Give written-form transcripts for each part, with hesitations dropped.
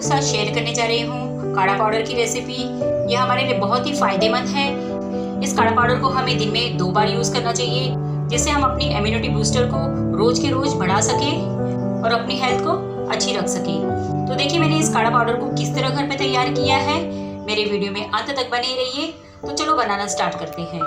के साथ शेयर करने जा रही हूँ काढ़ा पाउडर की रेसिपी। यह हमारे लिए बहुत ही फायदेमंद है। इस काढ़ा पाउडर को हमें दिन में 2 बार यूज करना चाहिए, जिससे हम अपनी इम्यूनिटी बूस्टर को रोज के रोज बढ़ा सके और अपनी हेल्थ को अच्छी रख सके। तो देखिए मैंने इस काढ़ा पाउडर को किस तरह घर पे तैयार किया है। मेरे वीडियो में अंत तक बने रहिए। तो चलो बनाना स्टार्ट करते हैं।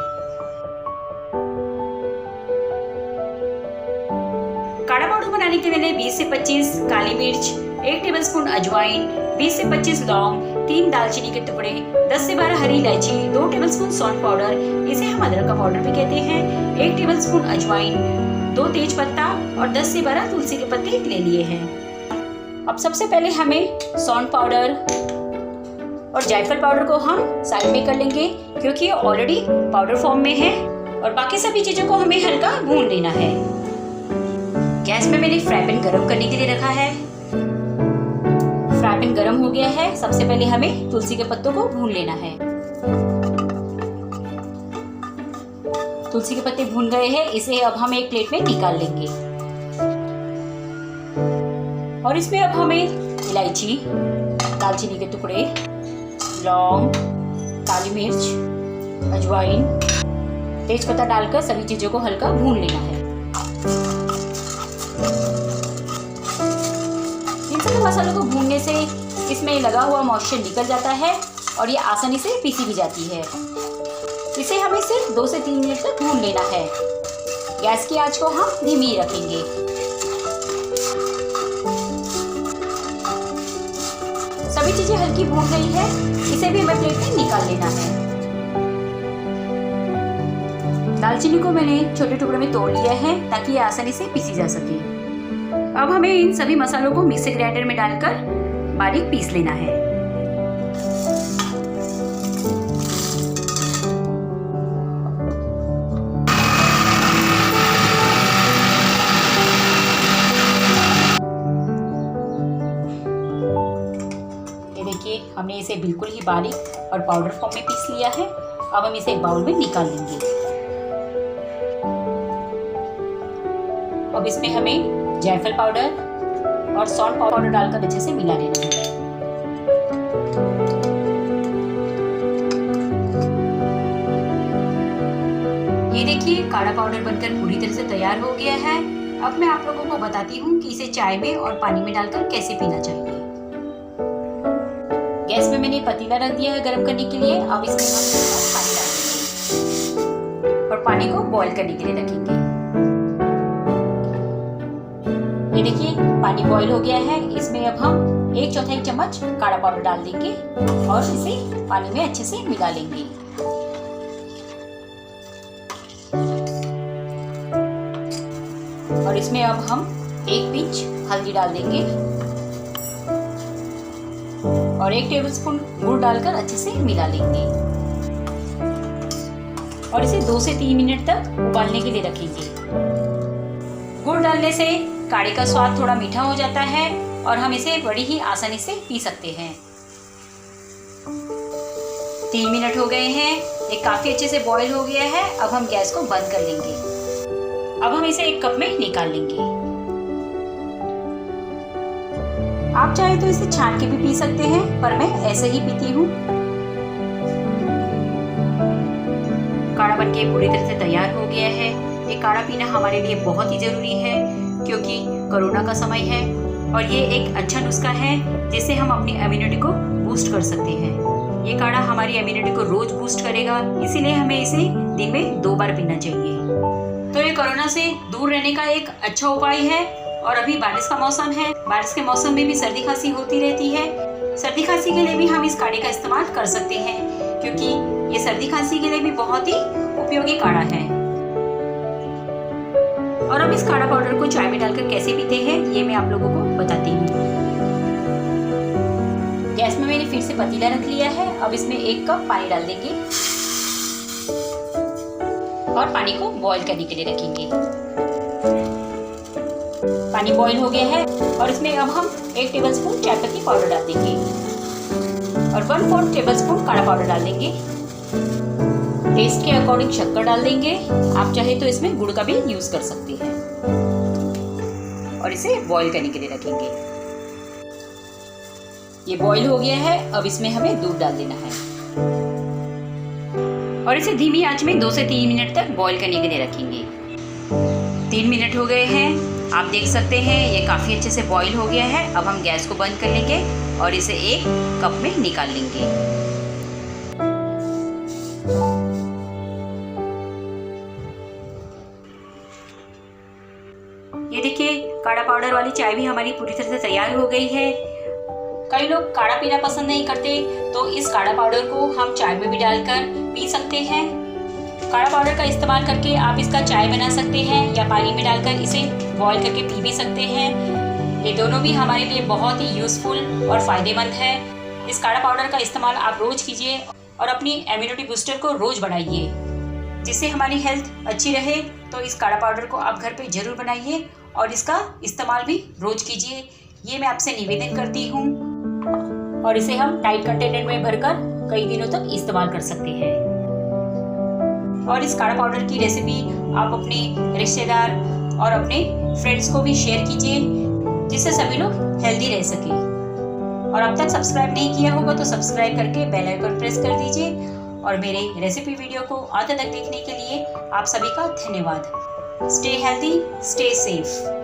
काढ़ा पाउडर बनाने के लिए मैंने 20 से 25 काली मिर्च, 1 टेबलस्पून अजवाइन, 20 से 25 लौंग, 3 दालचीनी के टुकड़े, 10 से 12 हरी इलायची, 2 टेबलस्पून सौंठ पाउडर, इसे हम अदरक का पाउडर भी कहते हैं, 1 टेबलस्पून अजवाइन, 2 तेज पत्ता और 10 से 12 तुलसी के पत्ते ले लिए हैं। अब सबसे पहले हमें सौंठ पाउडर और जायफल पाउडर को हम साइड में कर लेंगे, क्योंकि ये ऑलरेडी पाउडर फॉर्म में है। और बाकी सभी चीजों को हमें हल्का भून लेना है। गैस में मैंने फ्राई पैन गरम करने के लिए रखा है। फ्राई पैन गरम हो गया है। सबसे पहले हमें तुलसी के पत्तों को भून लेना है। तुलसी के पत्ते भून गए हैं, इसे अब हम एक प्लेट में निकाल लेंगे। और इसमें अब हमें इलायची, दालचीनी के टुकड़े, लौंग, काली मिर्च, अजवाइन, तेजपत्ता डालकर सभी चीजों को हल्का भून लेना है। इन सभी मसालों को भूनने से इसमें लगा हुआ मॉइस्चर निकल जाता है और ये आसानी से पीसी भी जाती है। इसे हमें सिर्फ 2 से 3 मिनट तक भून लेना है। गैस की आंच को हम धीमी रखेंगे। सभी चीजें हल्की भून गई है, इसे भी हमें प्लेट में निकाल लेना है। दालचीनी को मैंने छोटे टुकड़े में तोड़ लिया है ताकि ये आसानी से पीसी जा सके। अब हमें इन सभी मसालों को मिक्सर ग्राइंडर में डालकर बारीक पीस लेना है। ये देखिए हमने इसे बिल्कुल ही बारीक और पाउडर फॉर्म में पीस लिया है। अब हम इसे एक बाउल में निकाल लेंगे। अब इसमें हमें जायफल पाउडर और सौंठ पाउडर डालकर अच्छे से मिला लेना है। ये देखिए काढ़ा पाउडर बनकर पूरी तरह से तैयार हो गया है। अब मैं आप लोगों को बताती हूँ कि इसे चाय में और पानी में डालकर कैसे पीना चाहिए। गैस में मैंने पतीला रख दिया है गर्म करने के लिए। अब इसमें हम पानी डालेंगे और पानी को बॉईल करने के लिए रखेंगे। ये देखिए पानी बॉईल हो गया है। इसमें अब हम 1/4 चम्मच काढ़ा पाउडर डाल देंगे और इसे पानी में अच्छे से मिला लेंगे। और इसमें अब हम 1 पिंच हल्दी डाल देंगे और 1 टेबलस्पून गुड़ डालकर अच्छे से मिला लेंगे। और इसे 2 से 3 मिनट तक उबालने के लिए रखेंगे। गुड़ डालने से काढ़े का स्वाद थोड़ा मीठा हो जाता है और हम इसे बड़ी ही आसानी से पी सकते हैं। 3 मिनट हो गए हैं। ये काफी अच्छे से बॉईल हो गया है। अब हम गैस को बंद कर लेंगे। अब हम इसे एक कप में निकाल लेंगे। आप चाहे तो इसे छान के भी पी सकते हैं, पर मैं ऐसे ही पीती हूँ। काढ़ा बनके पूरी तरह से तैयार हो गया है। ये काढ़ा पीना हमारे लिए बहुत ही जरूरी है, क्योंकि कोरोना का समय है और ये एक अच्छा नुस्खा है जिससे हम अपनी इम्यूनिटी को बूस्ट कर सकते हैं। ये काढ़ा हमारी इम्यूनिटी को रोज बूस्ट करेगा, इसीलिए हमें इसे दिन में 2 बार पीना चाहिए। तो ये कोरोना से दूर रहने का एक अच्छा उपाय है। और अभी बारिश का मौसम है। बारिश के मौसम में भी सर्दी खांसी होती रहती है। सर्दी खांसी के लिए भी हम इस काढ़े का इस्तेमाल कर सकते हैं, क्योंकि ये सर्दी खांसी के लिए भी बहुत ही उपयोगी काढ़ा है। और अब इस काढ़ा पाउडर को चाय में डालकर कैसे पीते हैं ये मैं आप लोगों को बताती हूँ। गैस में मैंने फिर से पतीला रख लिया है। अब इसमें 1 कप पानी डाल देंगे और पानी को बॉईल करने के लिए रखेंगे। पानी बॉईल हो गया है और इसमें अब हम 1 टेबलस्पून चाय पत्ती पाउडर डाल देंगे और 1/4 टेबलस्पून काढ़ा पाउडर डाल देंगे। टेस्ट के अकॉर्डिंग शक्कर डाल देंगे। आप चाहे तो इसमें गुड़ का भी यूज कर सकते हैं और इसे बॉईल करने के लिए रखेंगे। ये बॉईल हो गया है। अब इसमें हमें दूध डाल देना है और इसे धीमी आंच में 2 से 3 मिनट तक बॉईल करने के लिए रखेंगे। 3 मिनट हो गए हैं, आप देख सकते हैं ये काफ़ी अच्छे से बॉईल हो गया है। अब हम गैस को बंद कर लेंगे और इसे एक कप में निकाल लेंगे। ये देखिए काढ़ा पाउडर वाली चाय भी हमारी पूरी तरह से तैयार हो गई है। कई लोग काढ़ा पीना पसंद नहीं करते, तो इस काढ़ा पाउडर को हम चाय में भी डालकर पी सकते हैं। काढ़ा पाउडर का इस्तेमाल करके आप इसका चाय बना सकते हैं या पानी में डालकर इसे बॉईल करके पी भी सकते हैं। ये दोनों भी हमारे लिए बहुत ही यूज़फुल और फ़ायदेमंद है। इस काढ़ा पाउडर का इस्तेमाल आप रोज़ कीजिए और अपनी इम्यूनिटी बूस्टर को रोज़ बढ़ाइए, जिससे हमारी हेल्थ अच्छी रहे। तो इस काढ़ा पाउडर को आप घर पे ज़रूर बनाइए और इसका इस्तेमाल भी रोज़ कीजिए, ये मैं आपसे निवेदन करती हूँ। और इसे हम टाइट कंटेनर में भरकर कई दिनों तक इस्तेमाल कर सकते हैं। और इस काढ़ा पाउडर की रेसिपी आप अपने रिश्तेदार और अपने फ्रेंड्स को भी शेयर कीजिए, जिससे सभी लोग हेल्दी रह सकें। और अब तक सब्सक्राइब नहीं किया होगा तो सब्सक्राइब करके बेल आइकन प्रेस कर दीजिए। और मेरे रेसिपी वीडियो को अंत तक देखने के लिए आप सभी का धन्यवाद। Stay healthy, stay safe.